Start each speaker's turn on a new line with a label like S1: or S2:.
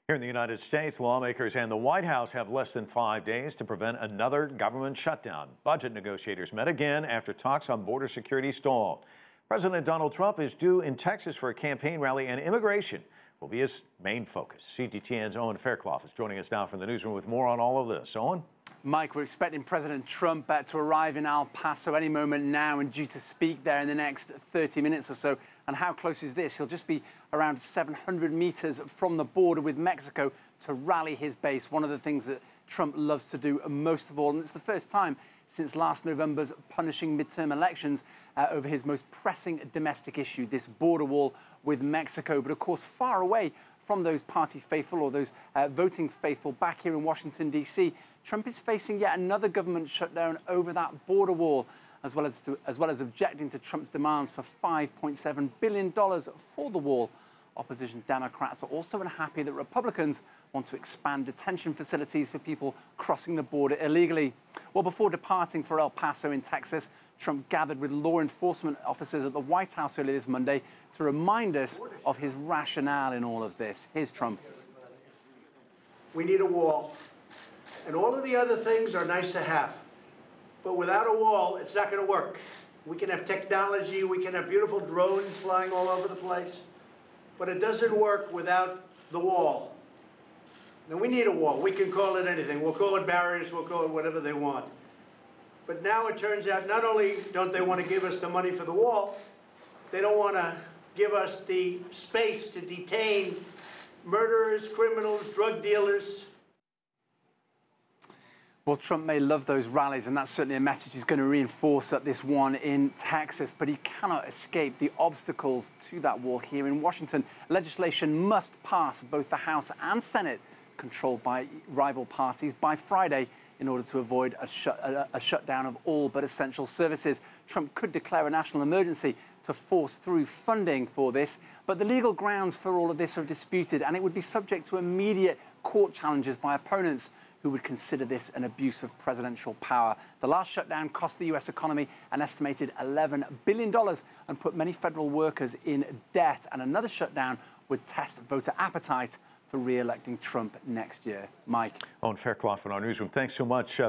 S1: Here in the United States, lawmakers and the White House have less than 5 days to prevent another government shutdown. Budget negotiators met again after talks on border security stalled. President Donald Trump is due in Texas for a campaign rally, and immigration will be his main focus. CGTN's Owen Fairclough is joining us now from the newsroom with more on all of this. Owen?
S2: Mike, we're expecting President Trump to arrive in El Paso any moment now and due to speak there in the next 30 minutes or so. And how close is this? He'll just be around 700 meters from the border with Mexico to rally his base, one of the things that Trump loves to do most of all. And it's the first time since last November's punishing midterm elections over his most pressing domestic issue, this border wall with Mexico. But of course, far away from those party faithful or those voting faithful back here in Washington, D.C., Trump is facing yet another government shutdown over that border wall, as well as objecting to Trump's demands for $5.7 billion for the wall. Opposition Democrats are also unhappy that Republicans want to expand detention facilities for people crossing the border illegally. Well, before departing for El Paso in Texas, Trump gathered with law enforcement officers at the White House earlier this Monday to remind us of his rationale in all of this. Here's Trump.
S3: We need a wall, and all of the other things are nice to have. But without a wall, it's not going to work. We can have technology, we can have beautiful drones flying all over the place, but it doesn't work without the wall. Now, we need a wall. We can call it anything. We'll call it barriers, we'll call it whatever they want. But now it turns out not only don't they want to give us the money for the wall, they don't want to give us the space to detain murderers, criminals, drug dealers.
S2: Well, Trump may love those rallies, and that's certainly a message he's going to reinforce at this one in Texas, but he cannot escape the obstacles to that wall here in Washington. Legislation must pass both the House and Senate, controlled by rival parties, by Friday in order to avoid a shutdown of all but essential services. Trump could declare a national emergency to force through funding for this, but the legal grounds for all of this are disputed, and it would be subject to immediate court challenges by opponents who would consider this an abuse of presidential power. The last shutdown cost the U.S. economy an estimated $11 billion and put many federal workers in debt, and another shutdown would test voter appetite for re-electing Trump next year. Mike.
S1: Owen Fairclough in our newsroom. Thanks so much.